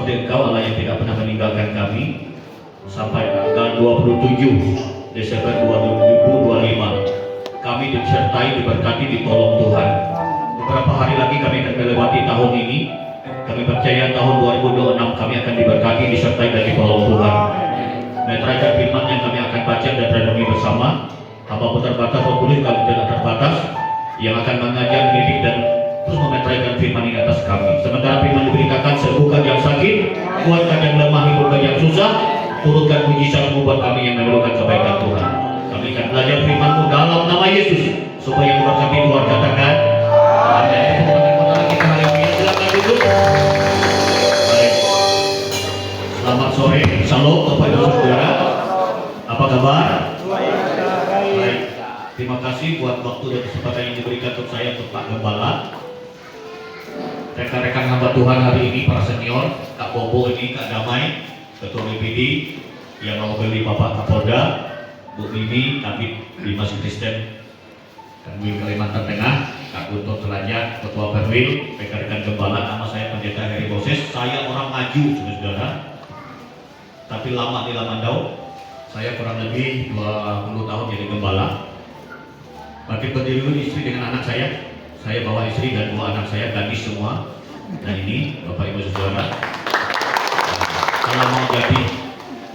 seperti Engkau Allah yang tidak pernah meninggalkan kami sampai tanggal 27 Desember 2025. Kami disertai, diberkati, ditolong Tuhan. Beberapa hari lagi kami akan melewati tahun ini. Kami percaya tahun 2026 kami akan diberkati, disertai, dan ditolong Tuhan. Meteraikan firman yang kami akan baca dan renungi bersama. Hamba terbatas, Roh Kudus kami tidak terbatas, yang akan mengajar, mendidik, dan terus memetraikan firman ini atas kami. Sementara firman diberitakan, sembuhkan yang sakit, kuatkan yang lemah, hiburkan yang susah, turunkan mujizat membuat kami yang memerlukan kebaikan Tuhan. Kami akan belajar firman-Mu dalam nama Yesus, supaya yang berkati Tuhan katakan amin. Kita hari ini silakan duduk. Baik. Selamat sore, salam Bapak Ibu Saudara. Apa kabar? Baik. Terima kasih buat waktu dan kesempatan yang diberikan untuk saya, untuk Pak Gembala. Rekan-rekan hamba Tuhan hari ini, para senior, Kak Bobo ini, Kak Damai, Ketua BPD, yang mewakili Bapak Kapolda, Bu Mimi, Kabid Dimas Kristen, Kanwil Kalimantan Tengah, Kak Guntur Telajak, Ketua Perwil, rekan-rekan Gembala. Nama saya Pendeta Heri Moses. Saya orang maju, saudara, tapi lama di Lamandau. Saya kurang lebih 20 tahun jadi Gembala. Makin berdiri istri dengan anak saya. Saya bawa istri dan 2 anak saya, gadis semua. Nah ini Bapak Ibu Saudara, kalau mau jadi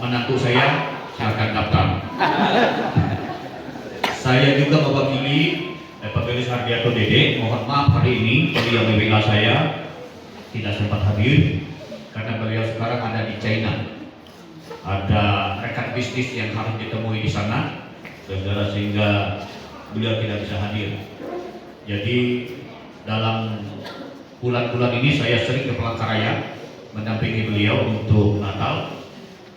menantu saya, silakan daftar. Saya juga mewakili Pak Belis Hardiato Dede. Mohon maaf hari ini beliau WA saya tidak sempat hadir karena beliau sekarang ada di China. Ada rekan bisnis yang harus ditemui di sana, saudara, sehingga beliau tidak bisa hadir. Jadi dalam bulan-bulan ini saya sering ke Palangkaraya mendampingi beliau untuk Natal.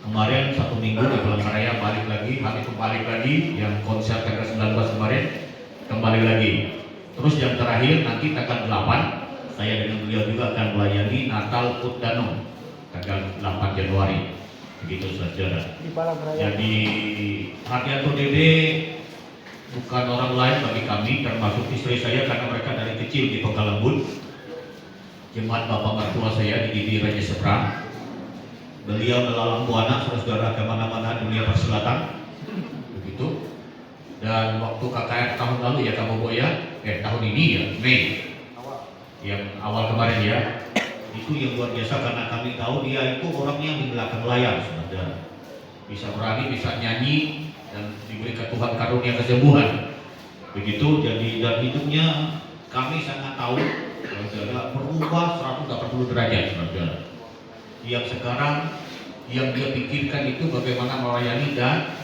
Kemarin 1 minggu di Palangkaraya, balik lagi, hari itu balik lagi, yang konser tanggal 19 kemarin kembali lagi. Terus yang terakhir nanti tanggal 8 saya dengan beliau juga akan melayani Natal Put Danum tanggal 8 Januari. Begitu saudara. Jadi Hardiato Dede bukan orang lain bagi kami, termasuk istri saya, karena mereka dari kecil di Pekalembur. Jemaat Bapak mertua saya di Didi Raja Seberang. Beliau melalang buana, saudara, kemana-mana dunia persilatan. Begitu. Dan waktu KKR tahun lalu ya, kamu ya, tahun ini ya, Mei, yang awal kemarin ya, itu yang luar biasa karena kami tahu dia itu orangnya di belakang layar, saudara. Bisa berani, bisa nyanyi, dan diberikan Tuhan karunia kesembuhan. Begitu. Jadi dan hidupnya kami sangat tahu, saudara, berubah 180 derajat, saudara. Yang sekarang yang dia pikirkan itu bagaimana melayani dan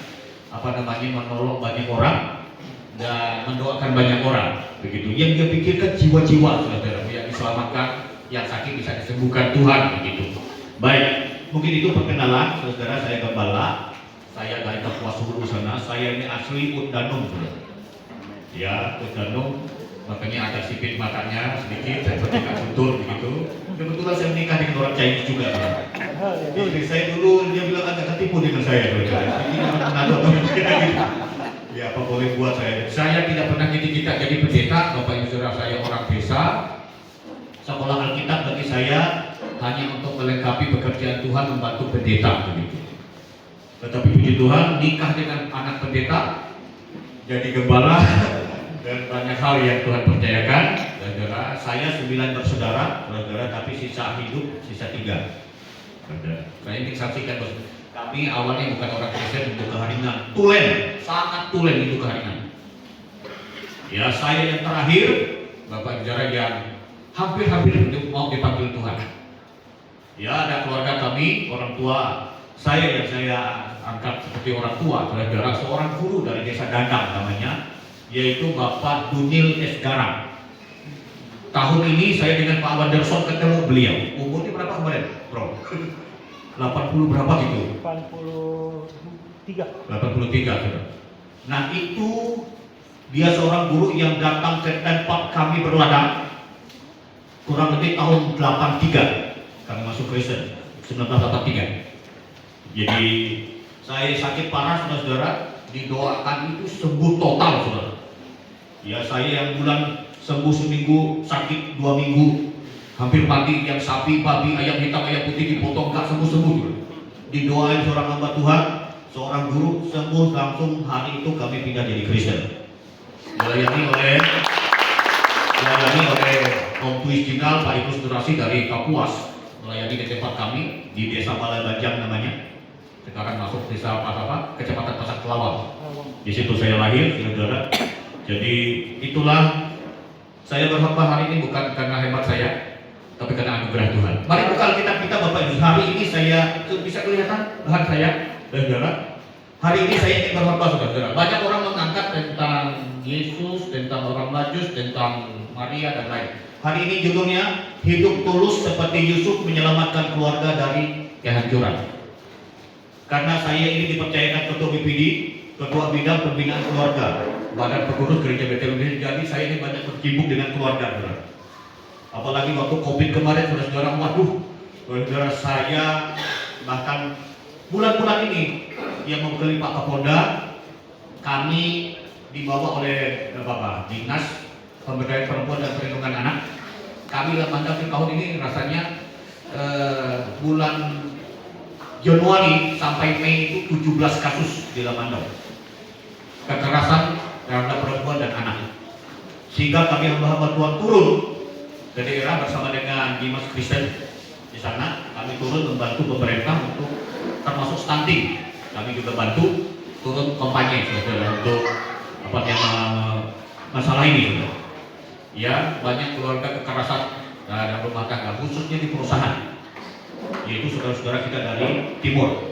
menolong banyak orang dan mendoakan banyak orang. Begitu. Yang dia pikirkan jiwa-jiwa, saudara, yang diselamatkan, yang sakit bisa disembuhkan Tuhan. Begitu. Baik, mungkin itu perkenalan, saudara. Saya Gembala. Saya dari Kapuas Hulu sana. Saya ini asli Utdanum, saudara. Ya, Utdanum. Makanya ada sipit matanya sedikit, saya seperti Kak Guntur begitu. Kebetulan saya menikah dengan orang Chinese juga. Jadi saya dulu dia bilang agak ketipu dengan saya, saudara. Ini ya apa boleh buat saya. Saya tidak pernah cita-cita jadi pendeta. Bapak Ibu Saudara, saya orang desa. Sekolah Alkitab bagi saya hanya untuk melengkapi pekerjaan Tuhan, membantu pendeta begitu. Tetapi puji Tuhan, nikah dengan anak pendeta, jadi gembala, dan banyak hal yang Tuhan percayakan. Saudara, saya 9 bersaudara, saudara, tapi sisa hidup sisa 3. Saya ingin saksikan, bos, kami awalnya bukan orang Kristen untuk keharingan, tulen, sangat tulen itu keharingan. Ya, saya yang terakhir, Bapak Saudara, yang hampir-hampir mau dipanggil Tuhan. Ya, ada keluarga kami, orang tua saya yang saya angkat seperti orang tua, saudara, seorang guru dari desa Dandang namanya, yaitu Bapak Dunil S. Garam. Tahun ini saya dengan Pak Wanderson ketemu beliau. Umurnya berapa kemarin, Bro? 80 berapa gitu? 83, saudara. Nah itu dia seorang guru yang datang ke tempat kami berladang kurang lebih tahun 83. Kami masuk Kristen 1983. Jadi saya sakit parah, saudara, didoakan itu sembuh total, saudara. Ya, saya yang bulan sembuh seminggu, sakit 2 minggu. hampir mati, yang sapi, babi, ayam hitam, ayam putih dipotong, gak sembuh-sembuh. Didoain seorang hamba Tuhan, seorang guru sembuh langsung. Hari itu kami pindah jadi Kristen. Dilayani oleh Om Tuis Jinal, Pak Ibu Saudurasi dari Kapuas, melayani di tempat kami di Desa Balai Bajang namanya. Sekarang masuk desa Kecamatan Pasar Kelawang. Di situ saya lahir, saudara. Jadi itulah, saya berkhotbah hari ini bukan karena hebat saya, tapi karena anugerah Tuhan. Mari buka Alkitab kita Bapak Ibu. Hari ini saya bisa kelihatan bahan saya, saudara. Hari ini saya ingin berkhotbah, saudara. Banyak orang mengangkat tentang Yesus, tentang orang Majus, tentang Maria dan lain. Hari ini judulnya hidup tulus seperti Yusuf menyelamatkan keluarga dari kehancuran. Karena saya ini dipercayakan Ketua BPD, Ketua Bidang Pembinaan Keluarga, Badan Pengurus Gereja Betel Indonesia. Jadi saya ini banyak berkecimpung dengan keluarga, saudara. Apalagi waktu COVID kemarin, saudara, waduh, saudara, saya bahkan bulan-bulan ini yang mewakili Pak Kapolda, kami dibawa oleh Bapak Dinas Pemberdayaan Perempuan dan Perlindungan Anak. Kami mandang tahun ini rasanya bulan Januari sampai Mei itu 17 kasus di Lamandau kekerasan terhadap perempuan dan anak. Sehingga kami hamba-hamba Tuhan turun ke daerah bersama dengan Dimas Kristen. Di sana kami turun membantu pemerintah untuk termasuk stunting. Kami juga bantu turun kampanye untuk masalah ini, saudara. Ya, banyak keluarga kekerasan dalam rumah tangga, khususnya di perusahaan, yaitu saudara-saudara kita dari timur.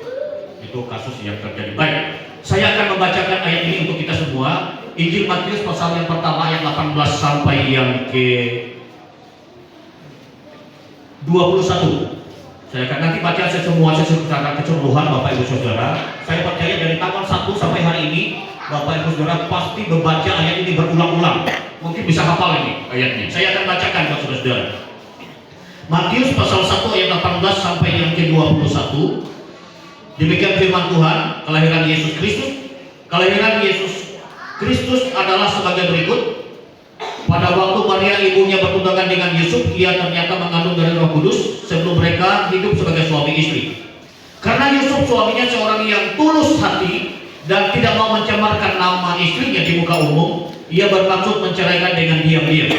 Itu kasus yang terjadi. Baik, saya akan membacakan ayat ini untuk kita semua. Injil Matius pasal yang pertama ayat 18 sampai yang ke 21. Saya akan nanti baca semua secara keseluruhan, Bapak Ibu Saudara. Saya percaya dari tanggal 1 sampai hari ini Bapak Ibu Saudara pasti membaca ayat ini berulang-ulang. Mungkin bisa hafal ini ayatnya. Saya akan bacakan Bapak Saudara. Matius pasal 1 ayat 18 sampai yang ke-21. Demikian firman Tuhan. Kelahiran Yesus Kristus. Kelahiran Yesus Kristus adalah sebagai berikut. Pada waktu Maria ibunya bertunangan dengan Yusuf, ia ternyata mengandung dari Roh Kudus sebelum mereka hidup sebagai suami istri. Karena Yusuf suaminya seorang yang tulus hati dan tidak mau mencemarkan nama istrinya di muka umum, ia bermaksud menceraikan dengan diam-diam.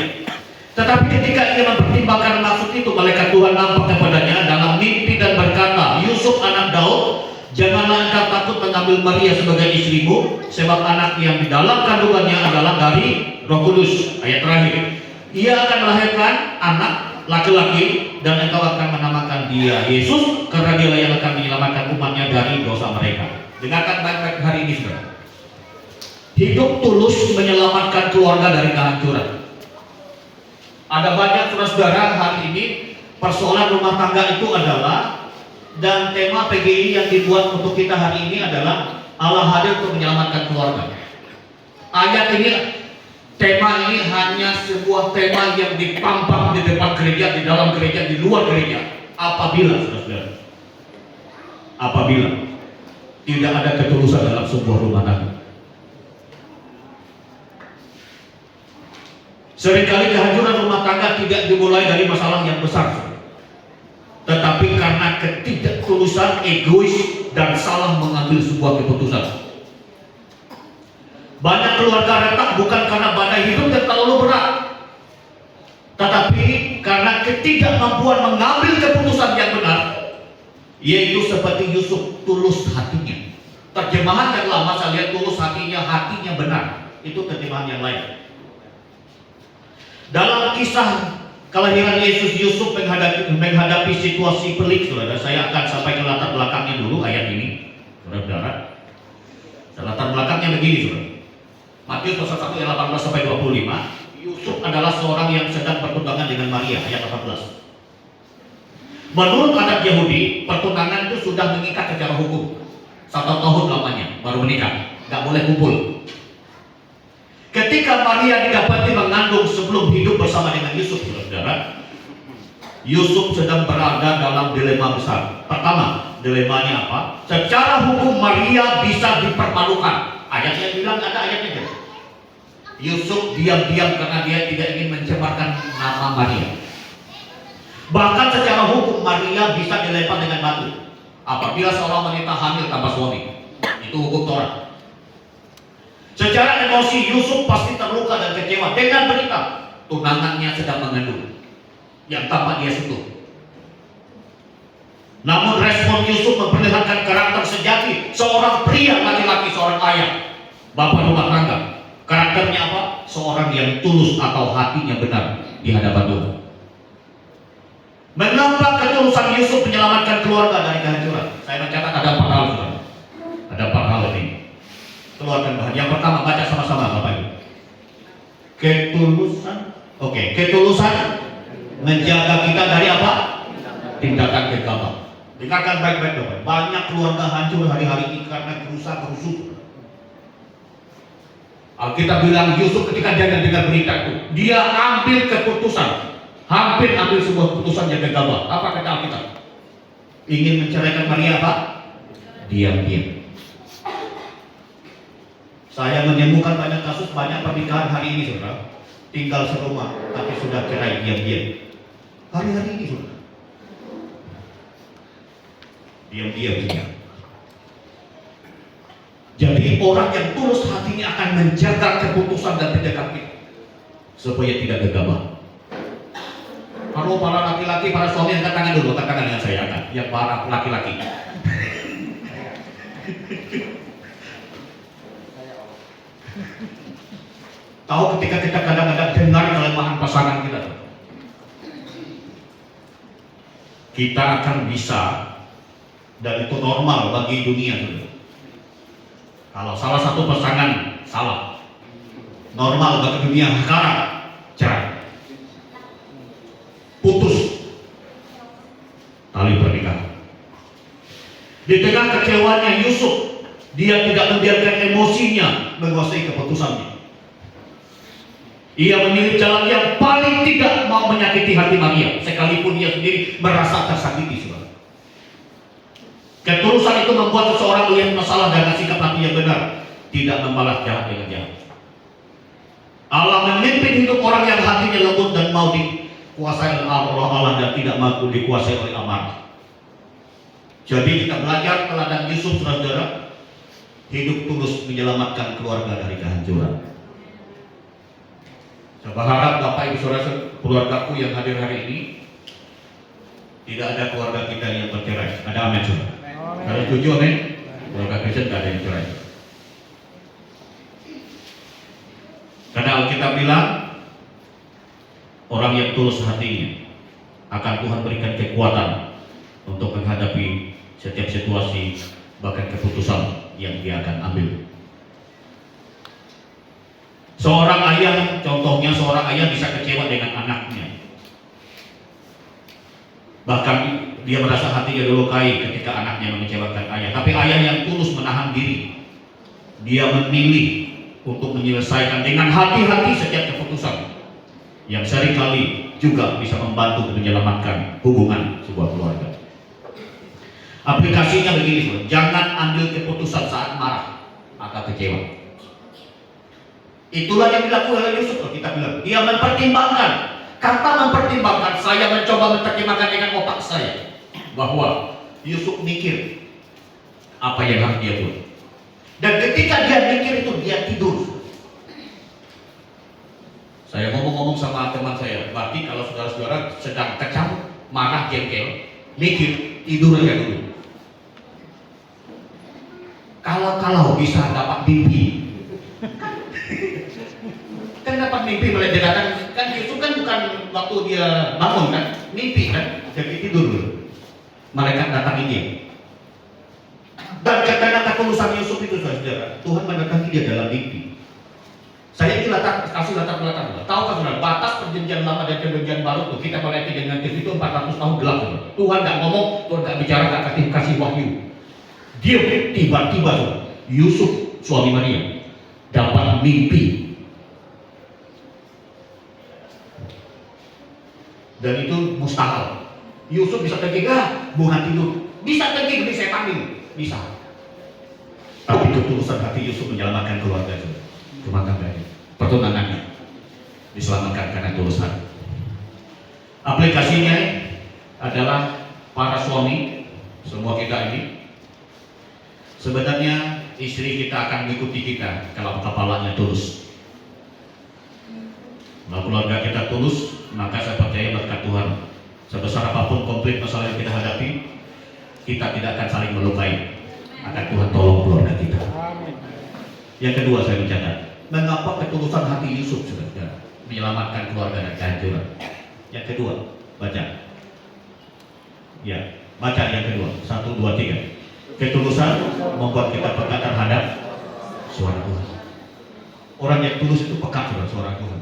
Tetapi ketika ia mempertimbangkan maksud itu, malaikat Tuhan nampak kepadanya dalam mimpi dan berkata, Yusuf anak Daud, janganlah engkau takut mengambil Maria sebagai istrimu, sebab anak yang di dalam kandungannya adalah dari Roh Kudus. Ayat terakhir, ia akan melahirkan anak laki-laki dan engkau akan menamakan dia Yesus, karena dialah yang akan menyelamatkan umatnya dari dosa mereka. Dengarkan baik-baik hari ini, saudara. Hidup tulus menyelamatkan keluarga dari kehancuran. Ada banyak saudara-saudara hari ini persoalan rumah tangga itu adalah, dan tema PGI yang dibuat untuk kita hari ini adalah Allah hadir untuk menyelamatkan keluarga. Ayat ini, tema ini hanya sebuah tema yang dipampang di depan gereja, di dalam gereja, di luar gereja. Apabila saudara-saudara, apabila tidak ada ketulusan dalam sebuah rumah tangga. Seringkali kehancuran rumah tangga tidak dimulai dari masalah yang besar, tetapi karena ketidaktulusan, egois, dan salah mengambil sebuah keputusan. Banyak keluarga retak bukan karena badai hidup yang terlalu berat, tetapi karena ketidakmampuan mengambil keputusan yang benar, yaitu seperti Yusuf, tulus hatinya. Terjemahan yang lama saya lihat tulus hatinya, hatinya benar. Itu terjemahan yang lain. Dalam kisah kelahiran Yesus, Yusuf menghadapi situasi pelik, saudara. Saya akan sampai ke latar belakangnya dulu ayat ini, saudara. Latar belakangnya begini, saudara. Matius pasal 1 ayat 18 sampai 25. Yusuf adalah seorang yang sedang bertunangan dengan Maria, ayat 18. Menurut adat Yahudi, pertunangan itu sudah mengikat secara hukum. 1 tahun lamanya baru menikah, nggak boleh kumpul. Ketika Maria didapati mengandung sebelum hidup bersama dengan Yusuf, saudara, Yusuf sedang berada dalam dilema besar. Pertama, dilemanya apa? Secara hukum Maria bisa dipermalukan. Ayatnya bilang, ada ayatnya. Yusuf diam-diam karena dia tidak ingin mencemarkan nama Maria. Bahkan secara hukum Maria bisa dilempar dengan batu apabila seorang wanita hamil tanpa suami. Itu hukum Torah. Secara emosi Yusuf pasti terluka dan kecewa dengan berita tunangannya sedang mengandung yang tanpa dia sentuh. Namun respon Yusuf memperlihatkan karakter sejati seorang pria laki-laki, seorang ayah, bapak rumah tangga. Karakternya apa? Seorang yang tulus atau hatinya benar di hadapan Tuhan. Mengapa ketulusan Yusuf menyelamatkan keluarga dari kehancuran? Saya mencatat ada 4 hal, saudara. Ada 4 hal ini. Keluarkan bahan. Yang pertama, baca sama-sama Bapak Ibu. Ketulusan. Oke, ketulusan menjaga kita dari apa? Tindakan gegabah. Dengarkan baik-baik Bapak. Banyak keluarga hancur hari-hari ini karena gerusa-gerusu. Alkitab bilang Yusuf ketika dia dengar berita itu, dia ambil keputusan, hampir ambil sebuah keputusan yang gegabah. Apa kata Alkitab? Ingin menceraikan Maria apa? Diam-diam. Saya menemukan banyak kasus, banyak pernikahan hari ini, saudara, tinggal serumah tapi sudah cerai diam-diam. Hari-hari ini, saudara, diam-diam saja. Jadi orang yang tulus hatinya akan menjaga keputusan dan tindakan kita supaya tidak gegabah. Kalau para laki-laki, para suami, angkat tangan dulu, angkat tangan dengan saya, angkat. Yang para laki-laki. Tahu ketika kita kadang-kadang dengar kelemahan pasangan kita akan bisa, dan itu normal bagi dunia dulu. Kalau salah satu pasangan salah, normal bagi dunia sekarang, cerai, putus tali pernikahan. Di tengah kecewanya Yusuf, dia tidak membiarkan emosinya menguasai keputusannya. Ia memilih jalan yang paling tidak mau menyakiti hati Maria, sekalipun dia sendiri merasa tersakiti. Ketulusan itu membuat seseorang melihat masalah dengan sikap hati yang benar, tidak membalas jahat dengan jahat. Allah memimpin hidup orang yang hatinya lembut dan mau dikuasai oleh Allah dan tidak mampu dikuasai oleh amarah. Jadi kita belajar teladan Yusuf, saudara, hidup tulus menyelamatkan keluarga dari kehancuran. Saya berharap Bapak Ibu Saudara keluargaku yang hadir hari ini tidak ada keluarga kita yang bercerai. Ada amin, saudara? Kalau setuju, amin? Keluarga Kristen tidak ada yang cerai. Karena Alkitab bilang orang yang tulus hatinya akan Tuhan berikan kekuatan untuk menghadapi setiap situasi, bahkan keputusan yang dia akan ambil. Seorang ayah, contohnya seorang ayah bisa kecewa dengan anaknya. Bahkan dia merasa hatinya dilukai ketika anaknya mengecewakan ayah. Tapi ayah yang tulus menahan diri, dia memilih untuk menyelesaikan dengan hati-hati setiap keputusan yang seringkali juga bisa membantu menyelamatkan hubungan sebuah keluarga. Aplikasinya begini, jangan ambil keputusan saat marah atau kecewa. Itulah yang dilakukan oleh Yusuf. Kita bilang dia mempertimbangkan. Kata mempertimbangkan, saya mencoba mempertimbangkan dengan otak saya bahwa Yusuf mikir apa yang harus dia buat. Dan ketika dia mikir itu, dia tidur. Saya ngomong-ngomong sama teman saya, berarti kalau saudara-saudara sedang kecam, marah, jengkel, mikir, tidur aja dulu. Kalau bisa dapat mimpi. Kan dapat mimpi mulai dia datang, kan Yusuf kan bukan waktu dia bangun kan, mimpi kan, jadi tidur dulu. Malaikat datang ini. Dan kata-kata ketulusan Yusuf itu, saudara, Tuhan mendatangi dia dalam mimpi. Saya ini kasih latar belakang. Tahu kan saudara, batas perjanjian lama dan perjanjian baru tuh kita mulai dengan itu 400 tahun gelap. Tuhan nggak ngomong, Tuhan nggak bicara, nggak kasih wahyu. Dia tiba-tiba Yusuf suami Maria dapat mimpi. Dan itu mustahil. Yusuf bisa tergigah, bukan tidur. Bisa tergigah, bisa setan, bisa. Tapi ketulusan hati Yusuf menyelamatkan keluarga itu, rumah tangganya, pertunangannya diselamatkan karena tulus hati. Aplikasinya, adalah para suami, semua kita ini. Sebenarnya istri kita akan mengikuti kita kalau kepalanya tulus. Kalau keluarga kita tulus, maka saya percaya berkat Tuhan, sebesar apapun konflik masalah yang kita hadapi, kita tidak akan saling melukai. Akan Tuhan tolong keluarga kita. Yang kedua saya mencatat, mengapa ketulusan hati Yusuf sudah menyelamatkan keluarga dari kehancuran. Yang kedua, baca. Ya, baca yang kedua. 1, 2, 3. Ketulusan membuat kita peka terhadap suara Tuhan. Orang yang tulus itu peka terhadap suara Tuhan.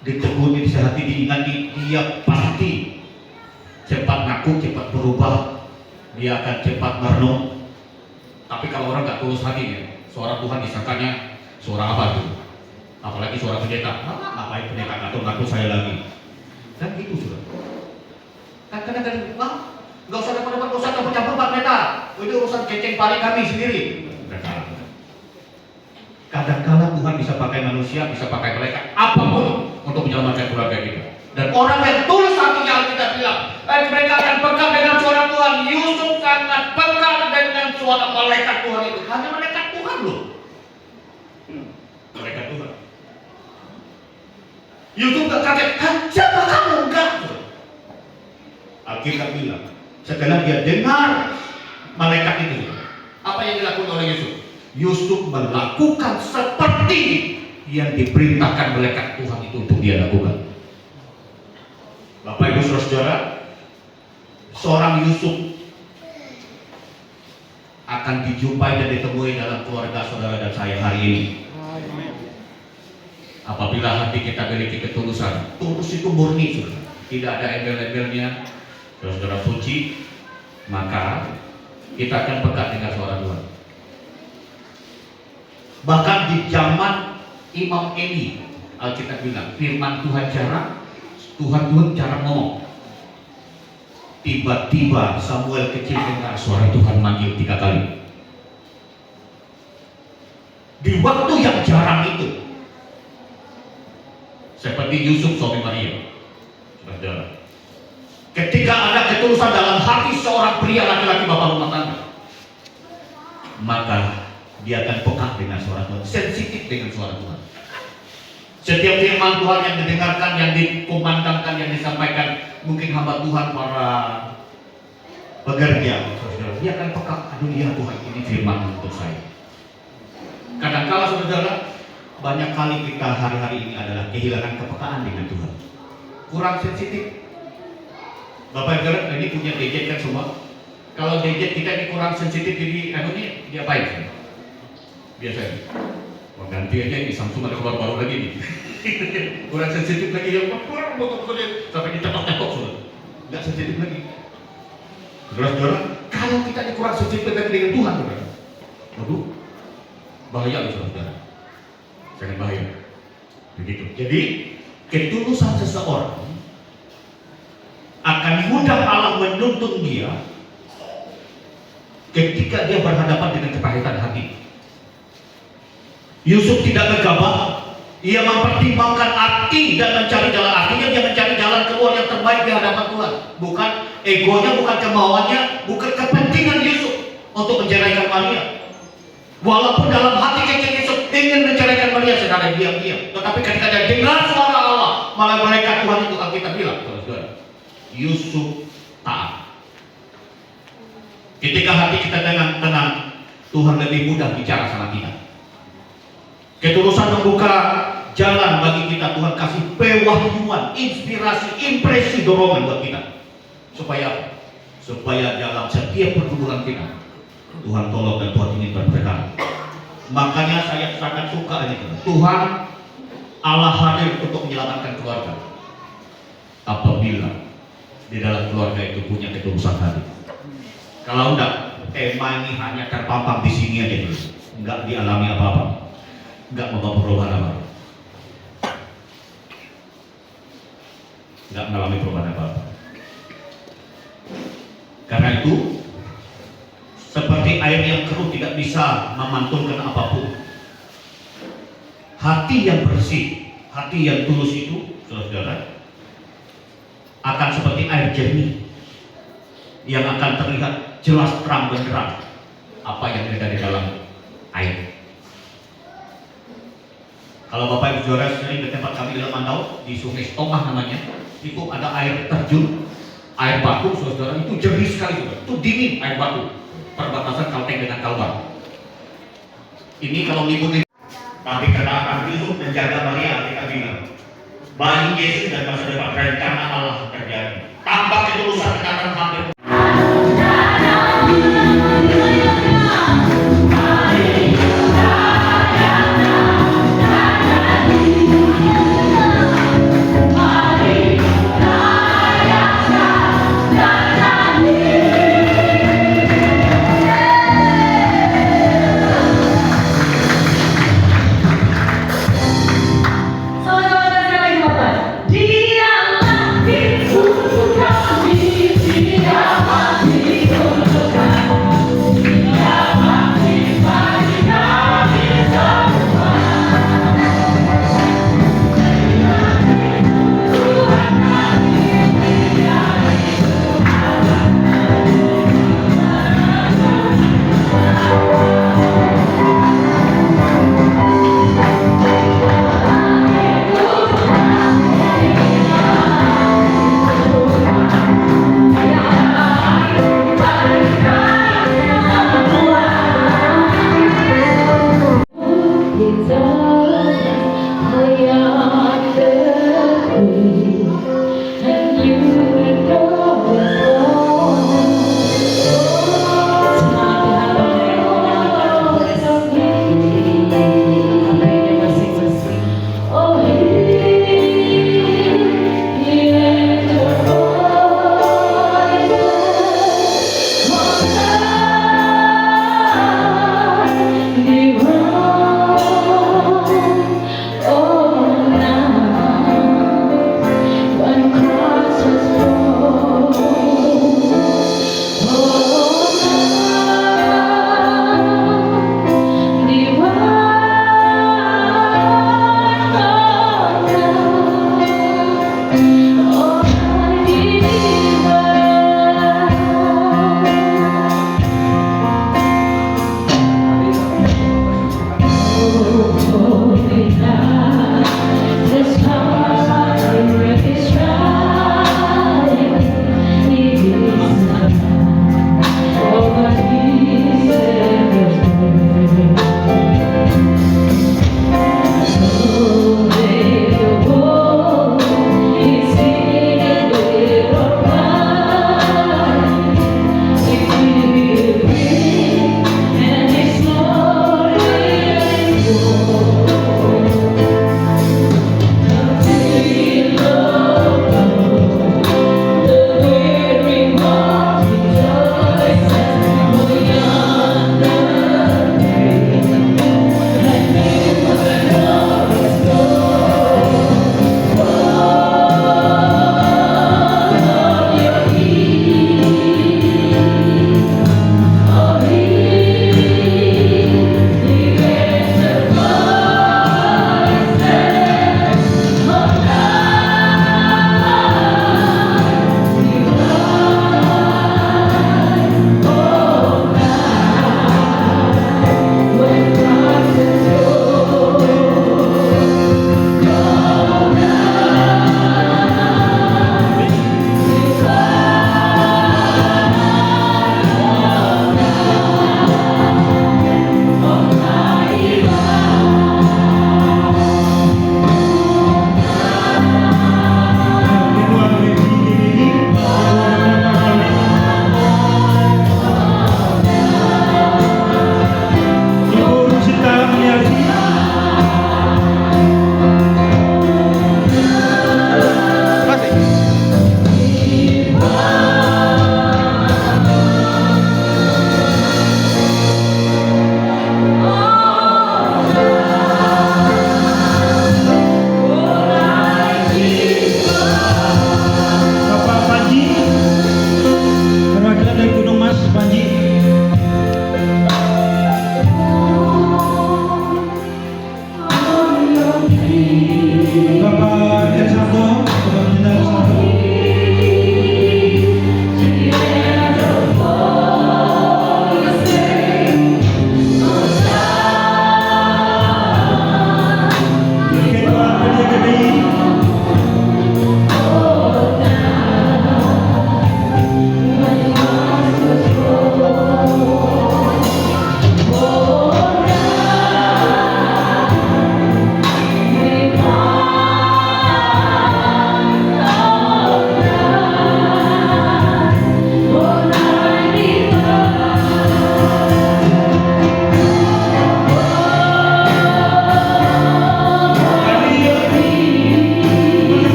Ditekuni, disehati, diingati, dia pasti cepat ngaku, cepat berubah. Dia akan cepat merenung. Tapi kalau orang nggak tulus hatinya, suara Tuhan disangkanya suara apa itu? Apalagi suara pendeta. Ngapain pendeta ngatur saya lagi? Dan itu sudah. Kan kadang-kadang, nggak usah dapat dosa campur-campur Pak Pendeta. Itu urusan keceng paling kami sendiri. Kadang-kadang Tuhan bisa pakai manusia, bisa pakai malaikat, apapun untuk menyelamatkan keluarga kita. Dan orang yang tulus hatinya, kita bilang, mereka akan peka dengan suara Tuhan. Yusuf sangat peka dengan suara malaikat Tuhan itu. Hanya malaikat Tuhan loh. Malaikat Tuhan. Yusuf gak kaget, siapa kamu? Enggak. Alkitab bilang, setelah dia dengar malaikat itu, apa yang dilakukan oleh Yusuf? Yusuf melakukan seperti yang diperintahkan malaikat Tuhan itu untuk dia lakukan. Bapak Ibu Saudara, seorang Yusuf akan dijumpai dan ditemui dalam keluarga saudara dan saya hari ini. Apabila hati kita memiliki ketulusan, tulus itu murni, saudara. Tidak ada embel-embelnya, saudara suci, maka kita akan peka dengan suara Tuhan. Bahkan di zaman Imam Eli, Alkitab bilang, firman Tuhan jarang ngomong. Tiba-tiba Samuel kecil dengar suara Tuhan manggil 3 kali. Di waktu yang jarang itu, seperti Yusuf suami Maria, saudara. Ketika ada ketulusan dalam hati seorang pria laki-laki bapak rumah tangga, maka dia akan peka dengan suara Tuhan, sensitif dengan suara Tuhan. Setiap firman Tuhan yang didengarkan, yang dikumandangkan, yang disampaikan, mungkin hamba Tuhan para pekerja, dia akan peka. Aduh ya Tuhan, ini firman untuk saya. Kadang-kala saudara, banyak kali kita hari-hari ini adalah kehilangan kepekaan dengan Tuhan, kurang sensitif. Bapak Ibu, ini punya gadget kan semua. Kalau gadget kita ini kurang sensitif, jadi dia baik. Biasanya ganti aja ini Samsung ada keluar baru lagi nih. Kurang sensitif lagi, yang sampai ditetok-tetok sudah nggak sensitif lagi. Saudara, kalau kita ini kurang sensitif dengan Tuhan, saudara, waduh, bahaya loh saudara, sangat bahaya. Begitu. Jadi ketulusan seseorang akan mudah Allah menuntun dia ketika dia berhadapan dengan kepahitan hati. Yusuf tidak gegabah, ia mempertimbangkan arti dan mencari jalan. Artinya dia mencari jalan keluar yang terbaik di hadapan Tuhan. Bukan egonya, bukan kemauannya, bukan kepentingan Yusuf untuk menceraikan Maria. Walaupun dalam hati kecil Yusuf ingin menceraikan Maria secara diam-diam, tetapi ketika dia dengar suara Allah, malah malaikat Tuhan itu, Alkitab bilang, saudara, Yusuf taat. Ketika hati kita tenang, Tuhan lebih mudah bicara sama kita. Ketulusan membuka jalan bagi kita. Tuhan kasih pewahyuan, inspirasi, impresi, dorongan buat kita. Supaya dalam setiap pergumulan kita, Tuhan tolong dan Tuhan ingin berberkat. Makanya saya sangat suka ini. Tuhan Allah hadir untuk menyelamatkan keluarga. Apabila di dalam keluarga itu punya ketulusan hati. Kalau enggak, tema ini hanya terpampang di sini aja dulu, enggak dialami apa-apa, enggak membawa perubahan apa-apa, enggak mengalami perubahan apa-apa. Karena itu, seperti air yang keruh tidak bisa memantulkan apapun. Hati yang bersih, hati yang tulus itu, saudara, akan akan seperti air jernih yang akan terlihat jelas terang benderang apa yang ada di dalam air. Kalau Bapak Ibu Saudara sering ke tempat kami di Mantau, di Sungai Stomah namanya, itu ada air terjun, air batu, saudara, itu jernih sekali, saudara. Itu dingin air batu, perbatasan Kalteng dengan Kalbar. Ini kalau libur, tapi karena akan Yusuf menjaga Maria, kita bilang, bayi Yesus dan masa depan rencana Allah terjadi. Tanpa ketulusan kekatan hampir. Oh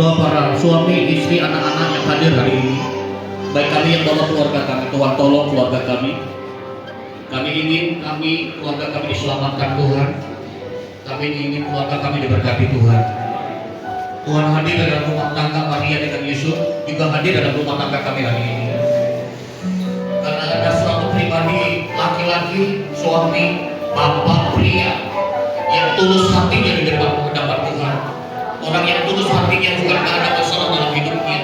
semua para suami, istri, anak-anak yang hadir hari ini. Baik kami yang bawa keluarga kami, Tuhan tolong keluarga kami. Kami ingin keluarga kami diselamatkan Tuhan. Kami ingin keluarga kami diberkati Tuhan. Tuhan hadir dalam rumah tangga Maria dengan Yesus, juga hadir dalam rumah tangga kami hari ini. Karena ada suatu pribadi laki-laki, suami, bapak, pria yang tulus hatinya di hadapan Tuhan. Orang yang tulus hatinya bukan gak ada masalah dalam hidupnya,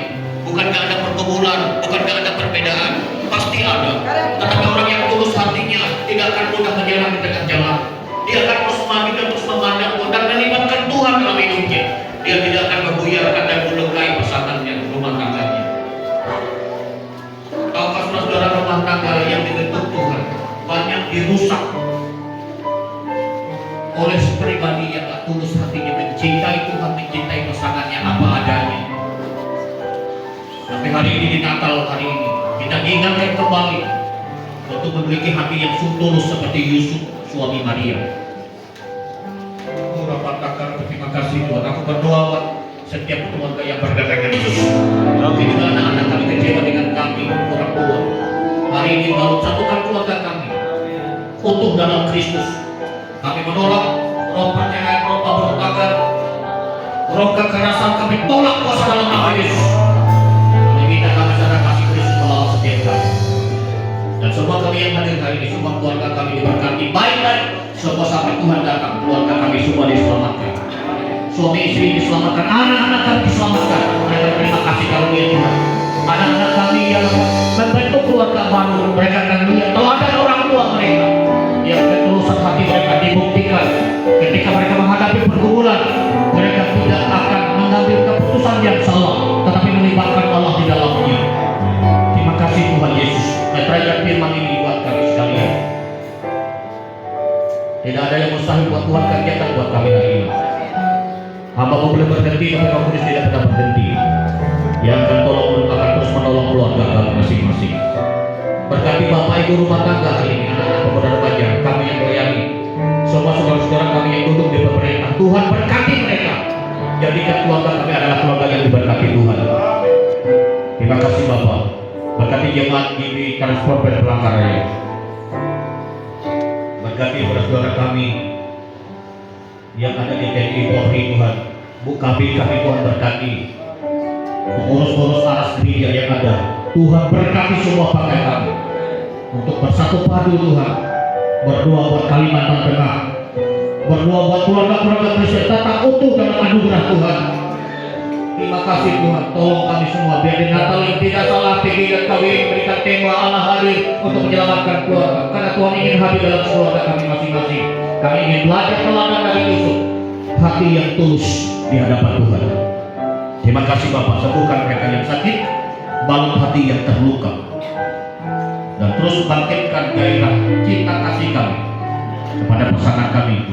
bukan gak ada pergumulan, bukan gak ada perbedaan, pasti ada. Tetapi orang yang tulus hatinya tidak akan mudah menjalan di tengah jalan. Dia akan terus maju dan terus memandang dan melibatkan Tuhan dalam hidupnya. Dia tidak akan membuyarkan dan melukai pasangannya, rumah tangganya. Tahukah saudara, rumah tangga yang dibentuk Tuhan banyak dirusak oleh pribadi yang tak tulus hatinya mencintai Tuhan, mencintai pasangannya apa adanya. Tapi hari ini di Natal hari ini kita diingatkan kembali untuk memiliki hati yang tulus seperti Yusuf suami Maria. Terima kasih Tuhan. Aku berdoa setiap keluarga yang berdatangan Yesus. Kami juga anak-anak kami kecewa dengan kami orang tua. Hari ini baru satukan keluarga kami utuh dalam Kristus. Kami menolak roh percayaan, roh pemberontakan, roh kekerasan. Kami tolak kuasa dalam nama Yesus. Kami minta kami sadar kasih Kristus melawat setiap kami. Dan semua kami yang hadir hari ini, semua keluarga kami diberkati baik-baik. Semua sampai Tuhan datang, keluarga kami semua diselamatkan. Suami istri diselamatkan, anak-anak kami diselamatkan. Mereka terima kasih karunia Tuhan. Anak-anak kami yang membentuk keluarga baru, mereka akan lihat teladan orang tua mereka yang ketulusan hati mereka dibuktikan ketika mereka menghadapi pergumulan. Mereka tidak akan mengambil keputusan yang salah, tetapi melibatkan Allah di dalamnya. Terima kasih Tuhan Yesus. Meteraikan firman ini buat kami sekalian. Tidak ada yang mustahil buat Tuhan kerjakan buat kami hari ini. Hamba boleh berhenti, tapi Roh Kudus tidak pernah berhenti. Yang akan akan terus menolong keluarga kami masing-masing. Berkati Bapak Ibu rumah tangga hari ini, anak-anak pemuda remaja, kami yang melayani, semua saudara-saudara kami yang duduk di pemerintah. Tuhan berkati mereka. Jadikan keluarga kami adalah keluarga yang diberkati Tuhan. Terima kasih Bapak. Berkati jemaat di transport dan Pelangkaraya. Berkati saudara kami yang ada di TNI Polri Tuhan. Kami Tuhan berkati. Pengurus-pengurus aras gereja yang ada, Tuhan berkati semua pakai kami untuk bersatu padu Tuhan. Berdoa buat Kalimantan Tengah, berdoa buat keluarga-keluarga Kristen tetap utuh dalam anugerah Tuhan. Terima kasih Tuhan, tolong kami semua biar di Natal yang tidak salah tinggi dan kami memberikan tema Allah hadir untuk menyelamatkan keluarga. Karena Tuhan ingin hadir dalam keluarga kami masing-masing. Kami ingin belajar teladan dari Yusuf, hati yang tulus di hadapan Tuhan. Terima kasih Bapak, sembuhkan mereka yang sakit, balut hati yang terluka, dan terus bangkitkan gairah cinta kasih kami kepada pasangan kami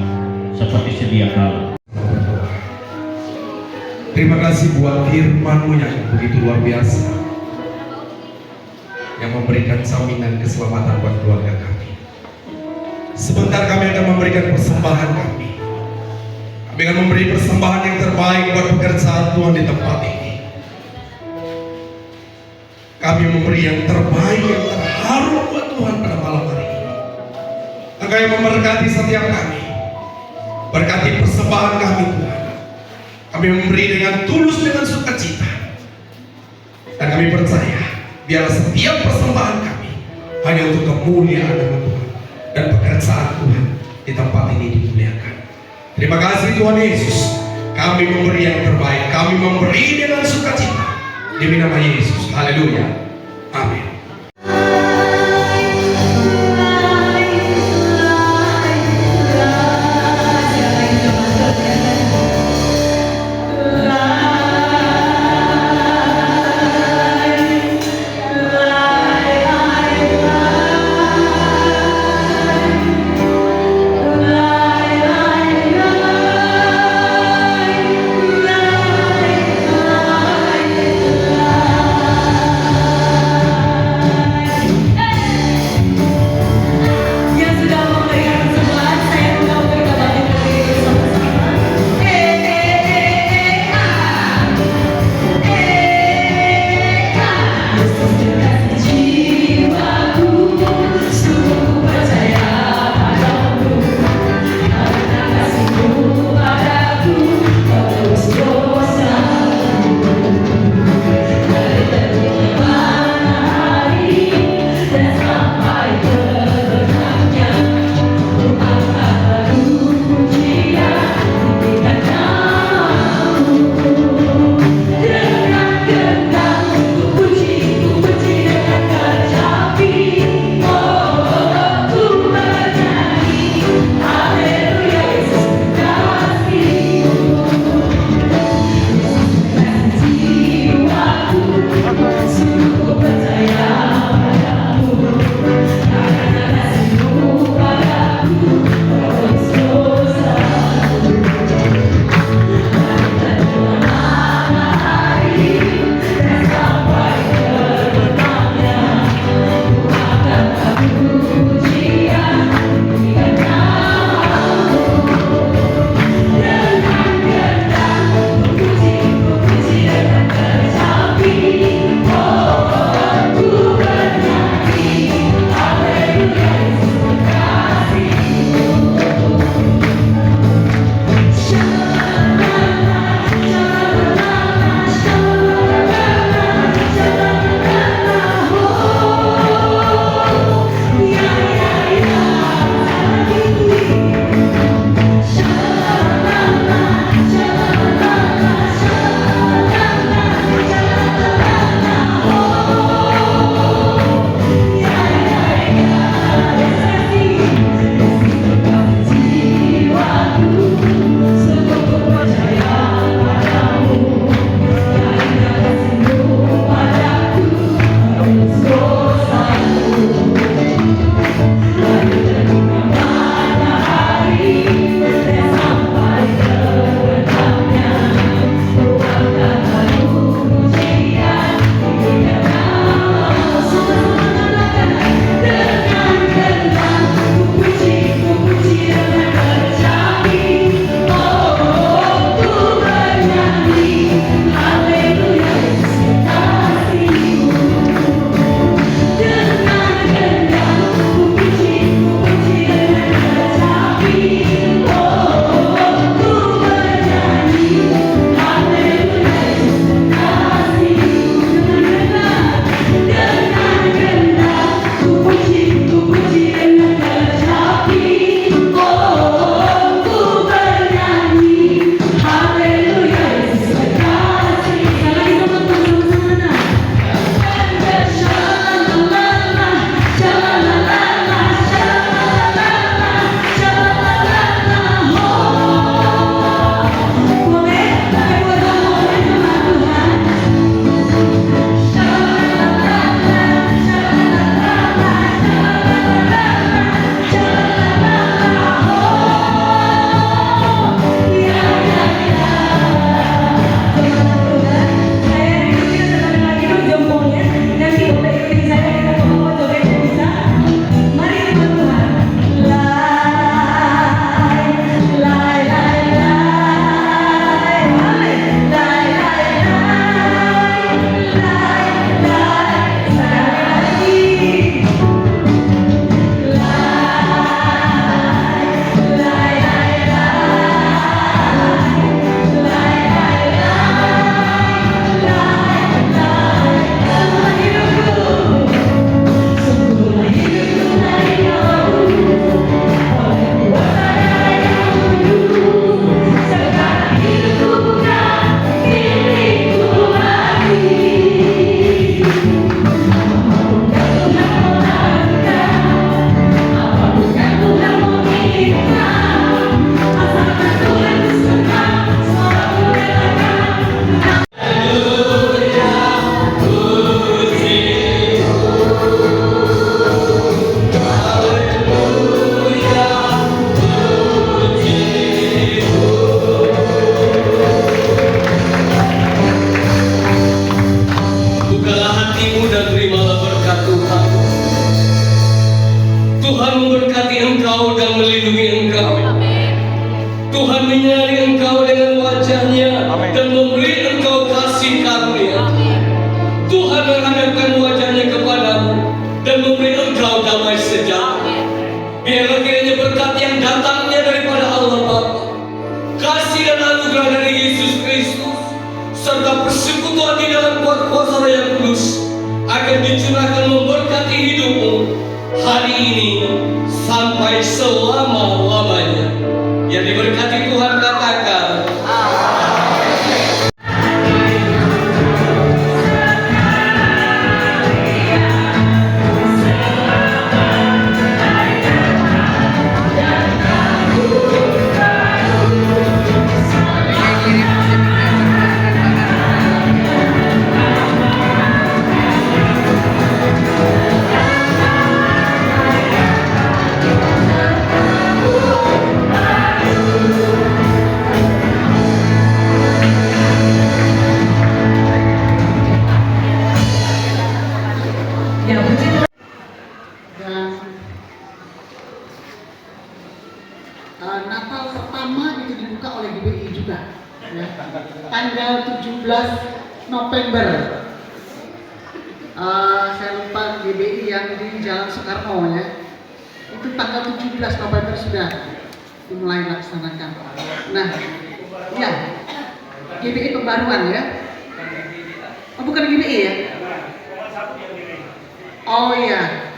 seperti sedia kala. Terima kasih buat firman-Mu yang begitu luar biasa, yang memberikan saminan keselamatan buat keluarga kami. Sebentar kami akan memberikan persembahan kami. Kami akan memberi persembahan yang terbaik buat pekerjaan Tuhan di tempat ini. Kami memberi yang terbaik, yang terharu buat Tuhan pada malam hari ini. Engkau yang memberkati setiap kami. Berkati persembahan kami Tuhan. Kami memberi dengan tulus, dengan sukacita. Dan kami percaya, biarlah setiap persembahan kami hanya untuk kemuliaan nama Tuhan dan pekerjaan Tuhan di tempat ini dimuliakan. Terima kasih Tuhan Yesus. Kami memberi yang terbaik. Kami memberi dengan sukacita. Demi nama Yesus. Haleluya. Amin. engkau dan melindungi engkau. Tuhan menyinari engkau dengan wajahnya dan memberi engkau kasih karunia. Tuhan menghadapkan wajahnya kepadamu dan memberi engkau damai sejahtera. Biarlah kiranya berkat yang datangnya daripada Allah Bapa, kasih dan anugerah dari Yesus Kristus, serta persekutuan di dalam kuasa Roh yang kudus akan dicurahkan memberkati hidupmu hari ini sampai selama-lamanya. Yang diberkati Tuhan katakan Natal pertama itu dibuka oleh GBI juga, ya. Tanggal 17 November. Saya lupa GBI yang di Jalan Soekarno, ya. Itu tanggal 17 November sudah dimulai laksanakan. Nah, ya, GBI pembaruan, ya. Oh, bukan GBI, ya? Oh iya.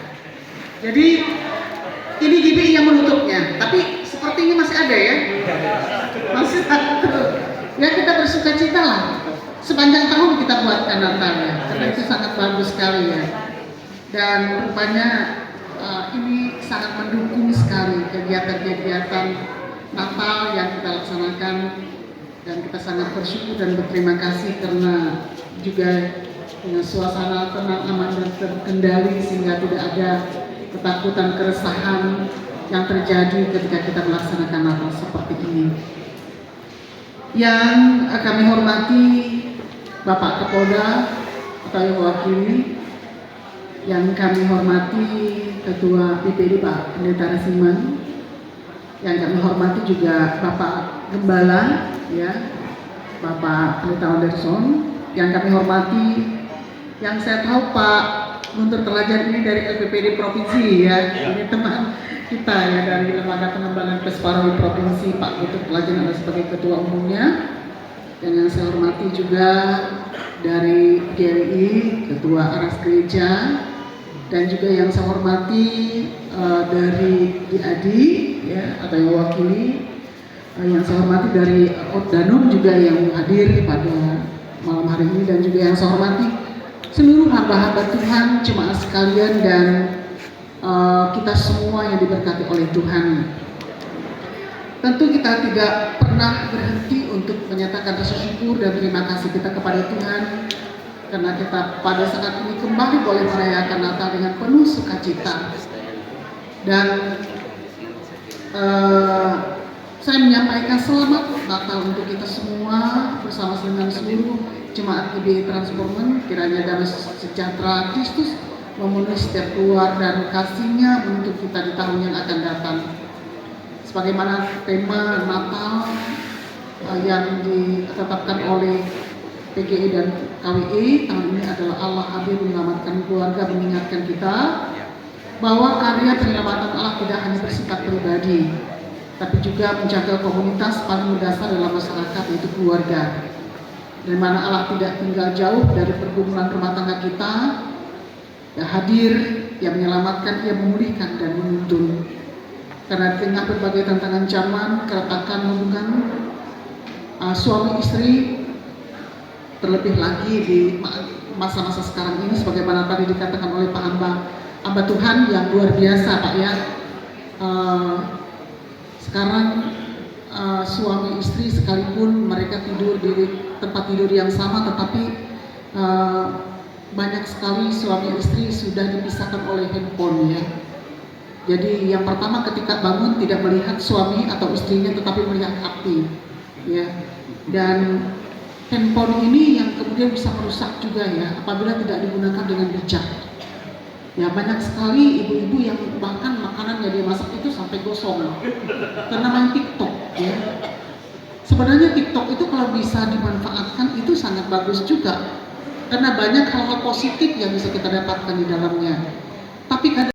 Jadi ini GBI yang menutupnya, tapi sepertinya masih ada, ya. Masih satu. Ya, kita bersuka cita lah. Sepanjang tahun kita buatkan Natalnya, karena itu sangat bagus sekali, ya. Dan rupanya ini sangat mendukung sekali kegiatan-kegiatan Natal yang kita laksanakan, dan kita sangat bersyukur dan berterima kasih karena juga dengan suasana tenang, aman dan terkendali sehingga tidak ada ketakutan, keresahan yang terjadi ketika kita melaksanakan Natal seperti ini. Yang kami hormati Bapak Kapolda atau yang mewakili, yang kami hormati Ketua PPD Pak Pendeta Resiman, yang kami hormati juga Bapak Gembala, ya, Bapak Pendeta Anderson, yang kami hormati, yang saya tahu Pak Guntur Telajan ini dari LPPD Provinsi, ya, ini teman kita, ya, dari Lembaga Pengembangan Pesparowi Provinsi, Pak Guntur Telajan adalah sebagai ketua umumnya. Dan yang saya hormati juga dari GRI, Ketua Aras Gereja, dan juga yang saya hormati dari DIADI, ya, atau yang mewakili, yang saya hormati dari Danum juga yang hadir pada malam hari ini, dan juga yang saya hormati seluruh hamba-hamba Tuhan, jemaat sekalian, dan kita semua yang diberkati oleh Tuhan. Tentu kita tidak pernah berhenti untuk menyatakan rasa syukur dan terima kasih kita kepada Tuhan, karena kita pada saat ini kembali boleh merayakan Natal dengan penuh sukacita. Dan saya menyampaikan selamat Natal untuk kita semua bersama dengan seluruh jemaat GBI Transformation. Kiranya damai sejahtera Kristus memenuhi setiap keluarga dan kasih-Nya untuk kita di tahun yang akan datang. Sebagaimana tema Natal yang ditetapkan oleh PGI dan KWI tahun ini adalah Allah hadir menyelamatkan keluarga, mengingatkan kita bahwa karya penyelamatan Allah tidak hanya bersifat pribadi, tapi juga menjaga komunitas paling mendasar dalam masyarakat, yaitu keluarga. Dari mana Allah tidak tinggal jauh dari pergumulan rumah tangga kita, yang hadir, yang menyelamatkan, yang memulihkan dan menuntun. Karena di tengah berbagai tantangan zaman, keretakan hubungan suami istri, terlebih lagi di masa-masa sekarang ini, sebagaimana tadi dikatakan oleh Pak hamba Tuhan yang luar biasa, Pak, ya. Sekarang suami istri sekalipun mereka tidur di tempat tidur yang sama, tetapi banyak sekali suami istri sudah dipisahkan oleh handphone, ya. Jadi yang pertama ketika bangun tidak melihat suami atau istrinya, tetapi melihat HP, ya. Dan handphone ini yang kemudian bisa merusak juga, ya, apabila tidak digunakan dengan bijak. Ya, banyak sekali ibu-ibu yang bahkan makanan tangannya dia masak itu sampai gosong karena main TikTok ya. Sebenarnya TikTok itu kalau bisa dimanfaatkan itu sangat bagus juga karena banyak hal-hal positif yang bisa kita dapatkan di dalamnya. Tapi kadang